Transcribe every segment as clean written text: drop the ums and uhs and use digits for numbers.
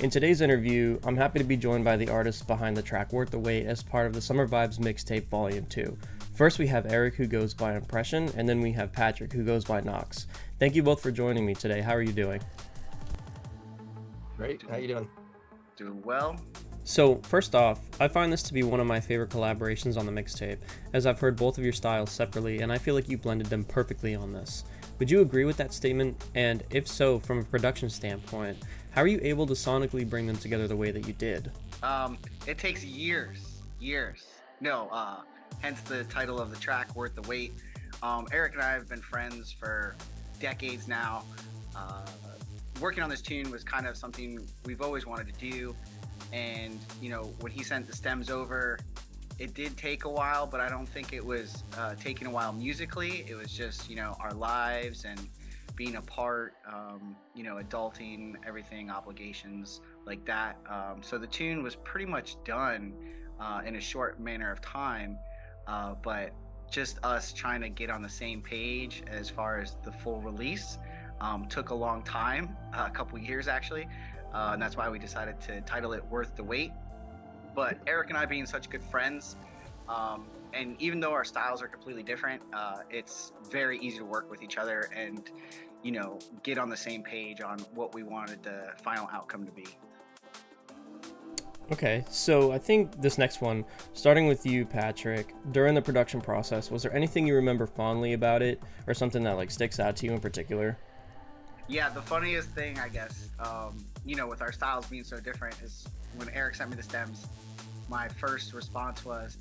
In today's interview, I'm happy to be joined by the artist behind the track Worth the Wait as part of the Summer Vibes Mixtape Volume 2. First we have Eric, who goes by Impression, and then we have Patrick, who goes by KNOXZ. Thank you both for joining me today. How are you doing? Great. How you doing? Doing well. So, first off, I find this to be one of my favorite collaborations on the mixtape, as I've heard both of your styles separately, and I feel like you blended them perfectly on this. Would you agree with that statement? And if so, from a production standpoint, how are you able to sonically bring them together the way that you did? It takes years. No, hence the title of the track, Worth the Wait. Eric and I have been friends for decades now. Working on this tune was kind of something we've always wanted to do. And, when he sent the stems over, it did take a while, but I don't think it was taking a while musically. It was just, our lives and being apart, adulting, everything, obligations like that. So the tune was pretty much done in a short manner of time, but just us trying to get on the same page as far as the full release took a long time, a couple years actually. And that's why we decided to title it Worth the Wait. But Eric and I being such good friends, and even though our styles are completely different, it's very easy to work with each other and, get on the same page on what we wanted the final outcome to be. Okay, so I think this next one, starting with you, Patrick, during the production process, was there anything you remember fondly about it, or something that sticks out to you in particular? Yeah, the funniest thing, I guess, with our styles being so different, is when Eric sent me the stems, my first response was,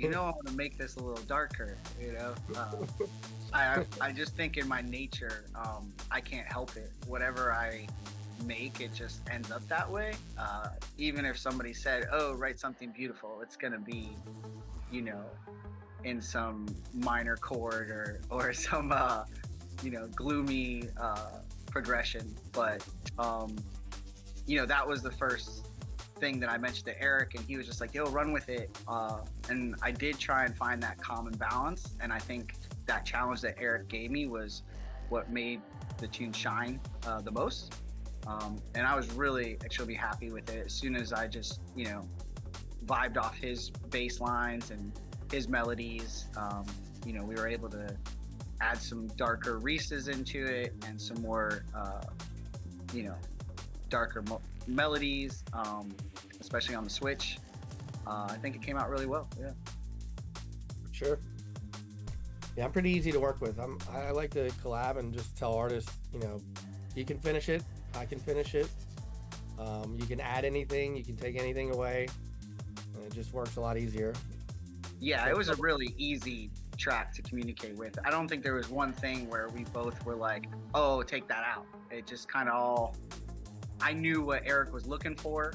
I want to make this a little darker, I just think in my nature, I can't help it. Whatever I make, it just ends up that way. Even if somebody said, oh, write something beautiful, it's going to be, in some minor chord or some, gloomy progression. But, that was the first thing that I mentioned to Eric, and he was just like, yo, run with it. And I did try and find that common balance, and I think that challenge that Eric gave me was what made the tune shine the most. And I was really extremely happy with it. As soon as I just, vibed off his bass lines and his melodies, we were able to add some darker Reese's into it and some more, darker melodies, especially on the switch. I think it came out really well. Yeah. Sure. Yeah, I'm pretty easy to work with. I like to collab and just tell artists, you can finish it, I can finish it. You can add anything, you can take anything away, and it just works a lot easier. Yeah, it was a really easy track to communicate with. I don't think there was one thing where we both were like, oh, take that out. It just kind of all, I knew what Eric was looking for,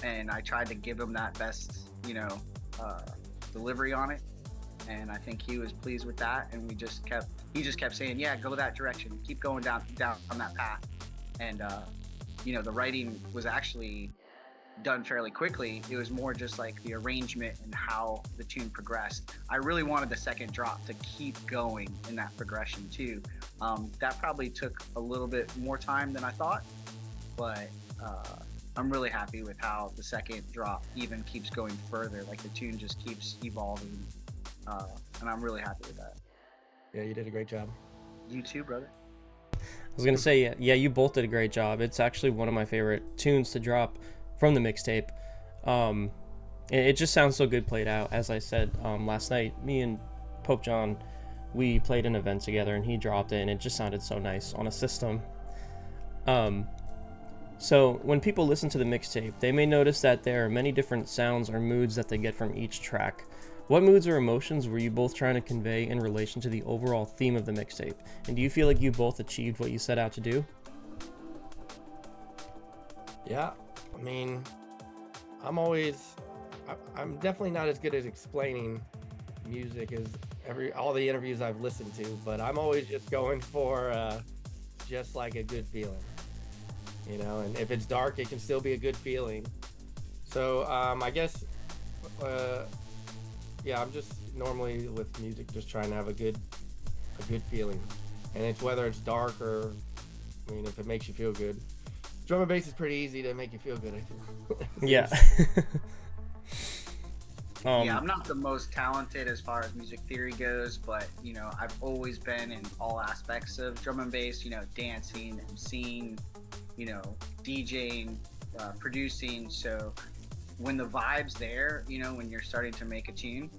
and I tried to give him that best, delivery on it. And I think he was pleased with that, and he just kept saying, yeah, go that direction, keep going down on that path. And the writing was actually done fairly quickly. It was more just like the arrangement and how the tune progressed. I really wanted the second drop to keep going in that progression too. That probably took a little bit more time than I thought, but I'm really happy with how the second drop even keeps going further. Like the tune just keeps evolving, and I'm really happy with that. Yeah, you did a great job. You too, brother. I was going to say, yeah, you both did a great job. It's actually one of my favorite tunes to drop from the mixtape. It just sounds so good played out. As I said last night, me and Pope John, we played an event together, and he dropped it, and it just sounded so nice on a system. So when people listen to the mixtape, they may notice that there are many different sounds or moods that they get from each track. What moods or emotions were you both trying to convey in relation to the overall theme of the mixtape? And do you feel like you both achieved what you set out to do? Yeah, I mean, I'm definitely not as good at explaining music as all the interviews I've listened to, but I'm always just going for just like a good feeling, and if it's dark, it can still be a good feeling. So I guess, yeah, I'm just normally with music just trying to have a good feeling, and it's whether it's dark or, if it makes you feel good. drum and bass is pretty easy to make you feel good, I feel. Yeah. Yeah, I'm not the most talented as far as music theory goes, but I've always been in all aspects of drum and bass. Dancing, MCing, DJing, producing. So when the vibe's there, when you're starting to make a tune,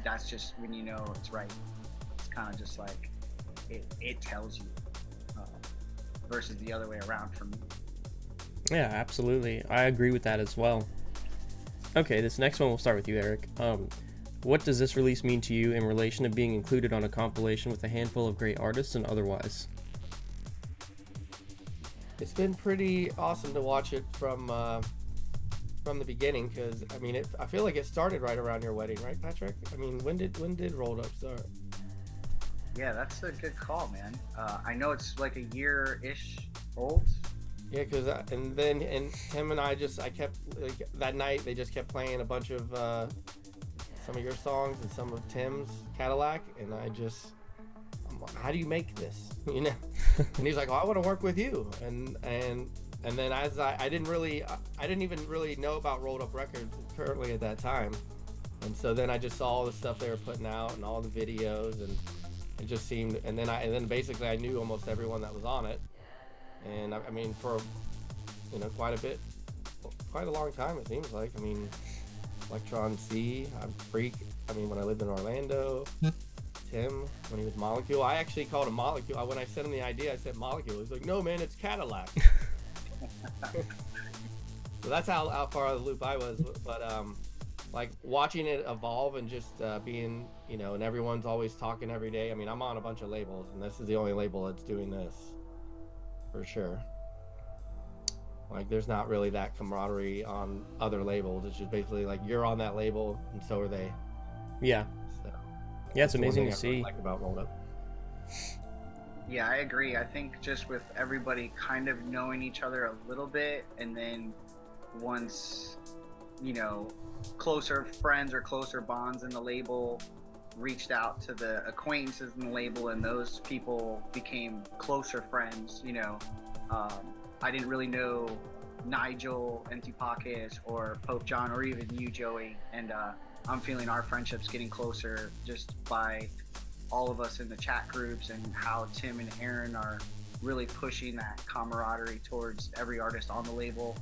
that's just when it's right. It's kind of just like it tells you, versus the other way around for me. Yeah, absolutely. I agree with that as well. Okay, this next one we'll start with you, Eric. What does this release mean to you in relation to being included on a compilation with a handful of great artists and otherwise? It's been pretty awesome to watch it from the beginning, because I mean, I feel like it started right around your wedding, right, Patrick? I mean, when did Rolled Up start? Yeah, that's a good call, man. I know it's like a year-ish old. Yeah, because and Tim and I kept, like, that night they just kept playing a bunch of some of your songs and some of Tim's Cadillac, and I'm like, how do you make this? And he's like, oh, I want to work with you, and then as I didn't even really know about Rolled Up Records currently at that time, and so then I just saw all the stuff they were putting out and all the videos, and it just seemed, and then basically I knew almost everyone that was on it. And I mean, for quite a long time, it seems like. I mean, Electron C, I'm Freak. I mean, when I lived in Orlando, Tim, when he was Molecule, I actually called him Molecule. When I sent him the idea, I said Molecule. He's like, no, man, it's Cadillac. So that's how far out of the loop I was. But like watching it evolve and just being, and everyone's always talking every day. I mean, I'm on a bunch of labels, and this is the only label that's doing this. For sure. Like, there's not really that camaraderie on other labels. It's just basically like you're on that label and so are they. Yeah. So yeah, it's amazing to see. Like about Rolled Up. Yeah, I agree. I think just with everybody kind of knowing each other a little bit, and then once closer friends or closer bonds in the label reached out to the acquaintances in the label, and those people became closer friends. I didn't really know Nigel, Empty Pockets, or Pope John, or even you, Joey, and I'm feeling our friendships getting closer just by all of us in the chat groups, and how Tim and Aaron are really pushing that camaraderie towards every artist on the label.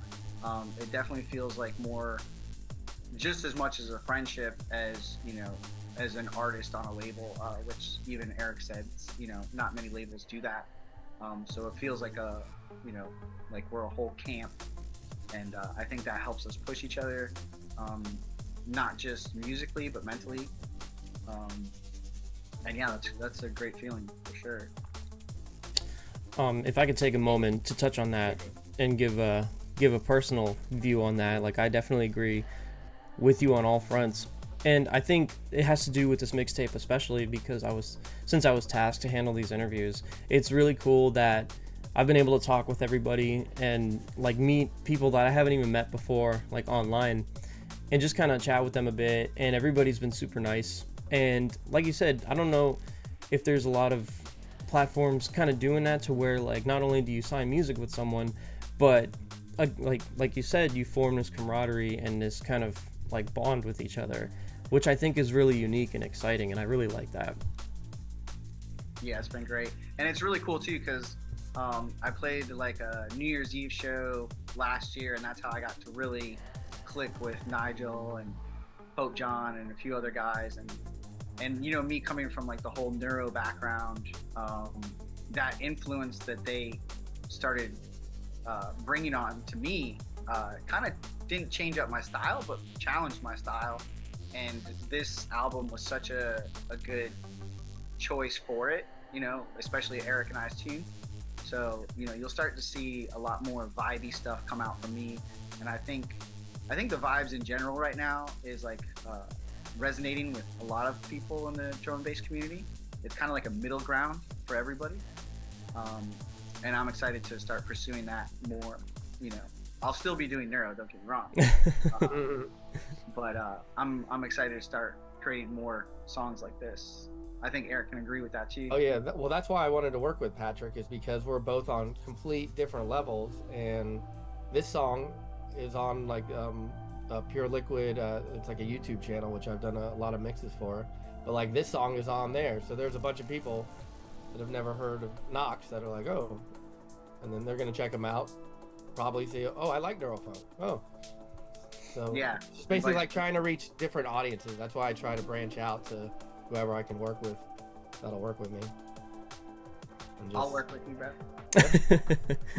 It definitely feels like more, just as much as a friendship as as an artist on a label, which even Eric said, not many labels do that. So it feels like like we're a whole camp, and I think that helps us push each other, not just musically but mentally. And yeah, that's a great feeling for sure. If I could take a moment to touch on that and give a personal view on that, like, I definitely agree with you on all fronts. And I think it has to do with this mixtape, especially because since I was tasked to handle these interviews, it's really cool that I've been able to talk with everybody and like meet people that I haven't even met before, like online, and just kind of chat with them a bit. And everybody's been super nice. And like you said, I don't know if there's a lot of platforms kind of doing that, to where like not only do you sign music with someone, but like you said, you form this camaraderie and this kind of like bond with each other, which I think is really unique and exciting, and I really like that. Yeah, it's been great. And it's really cool too, because I played like a New Year's Eve show last year, and that's how I got to really click with Nigel and Pope John and a few other guys. And me coming from like the whole neuro background, that influence that they started bringing on to me kind of didn't change up my style, but challenged my style. And this album was such a good choice for it, especially Eric and I's tune. So you'll start to see a lot more vibey stuff come out from me. And I think the vibes in general right now is like resonating with a lot of people in the drum and bass community. It's kind of like a middle ground for everybody, and I'm excited to start pursuing that more. I'll still be doing neuro, don't get me wrong, but I'm excited to start creating more songs like this. I think Eric can agree with that too. Oh yeah, well that's why I wanted to work with Patrick, is because we're both on complete different levels, and this song is on like Pure Liquid. It's like a YouTube channel which I've done a lot of mixes for, but like this song is on there, so there's a bunch of people that have never heard of KNOXZ that are like, oh, and then they're gonna check them out, probably say, oh, I like Neurofunk. Oh, so Yeah, it's basically like trying to reach different audiences. That's why I try to branch out to whoever I can work with that'll work with me. And I'll work with you, bro.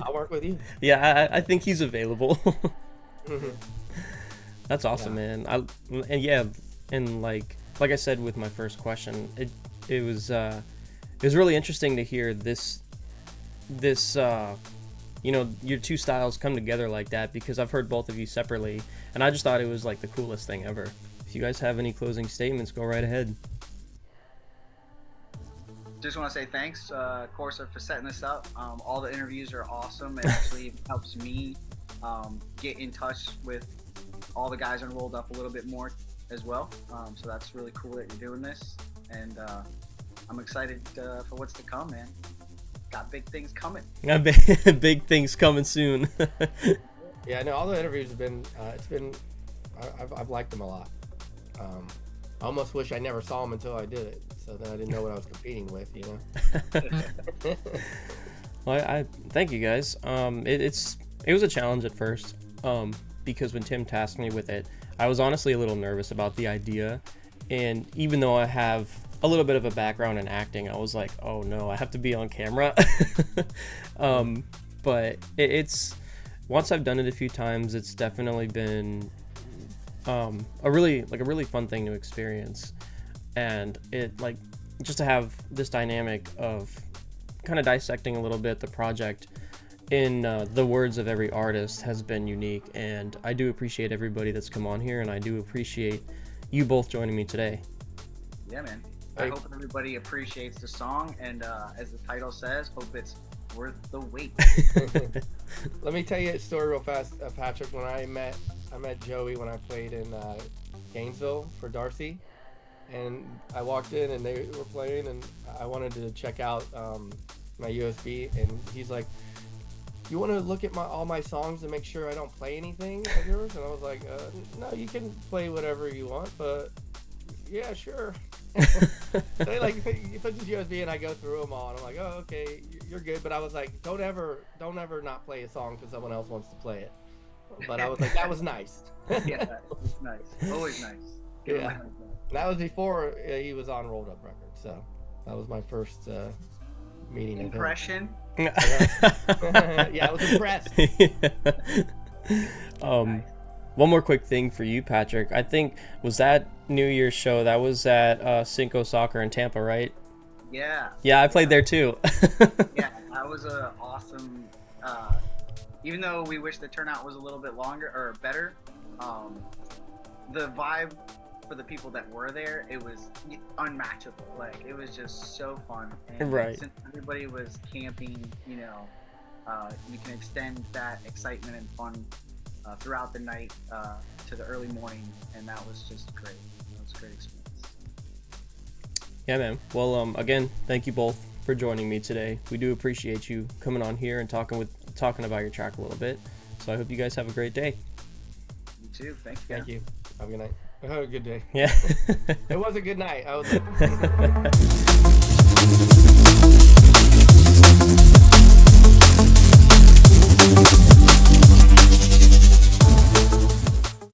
I'll work with you. Yeah, I think he's available. Mhm. That's awesome, man. And yeah, and like I said with my first question, it was really interesting to hear this you know, your two styles come together like that, because I've heard both of you separately, and I just thought it was like the coolest thing ever. If you guys have any closing statements, go right ahead. Just want to say thanks, Corsa, for setting this up. All the interviews are awesome. It actually helps me get in touch with all the guys and rolled up a little bit more as well. So that's really cool that you're doing this, and I'm excited for what's to come, man. Got big things coming. Big things coming soon. Yeah, no, all the interviews have been. I've liked them a lot. I almost wish I never saw them until I did it, so then I didn't know what I was competing with, you know. Well, I thank you guys. It was a challenge at first, because when Tim tasked me with it, I was honestly a little nervous about the idea, and even though I have a little bit of a background in acting, I was like, oh no, I have to be on camera. But it's once I've done it a few times, it's definitely been a really fun thing to experience, and it like just to have this dynamic of kind of dissecting a little bit the project in the words of every artist has been unique, and I do appreciate everybody that's come on here, and I do appreciate you both joining me today. Yeah, man. I hope everybody appreciates the song, and as the title says, hope it's worth the wait. Let me tell you a story real fast, Patrick. When I met Joey when I played in Gainesville for Darcy, and I walked in and they were playing, and I wanted to check out my USB, and he's like, you want to look at all my songs to make sure I don't play anything of yours? And I was like, no, you can play whatever you want, but yeah, sure. They like he puts his USB and I go through them all, and I'm like, oh, okay, you're good. But I was like, don't ever not play a song because someone else wants to play it. But I was like, that was nice. Yeah, that was nice. Always nice. Yeah. That was before he was on Rolled Up Records, so that was my first meeting. Impression. Yeah, I was impressed. Nice. One more quick thing for you, Patrick. I think was that New Year's show that was at Cinco Soccer in Tampa, right? Yeah. Yeah, I played there too. Yeah, that was a awesome. Even though we wish the turnout was a little bit longer or better, the vibe for the people that were there, it was unmatchable. Like, it was just so fun. And right. Since everybody was camping, you know, you can extend that excitement and fun throughout the night to the early morning, and that was just great. It was a great experience. Yeah, man. Well, again, thank you both for joining me today. We do appreciate you coming on here and talking about your track a little bit. So I hope you guys have a great day. You too. Thank you. Thank you. Have a good night. Have a good day. Yeah. It was a good night. I was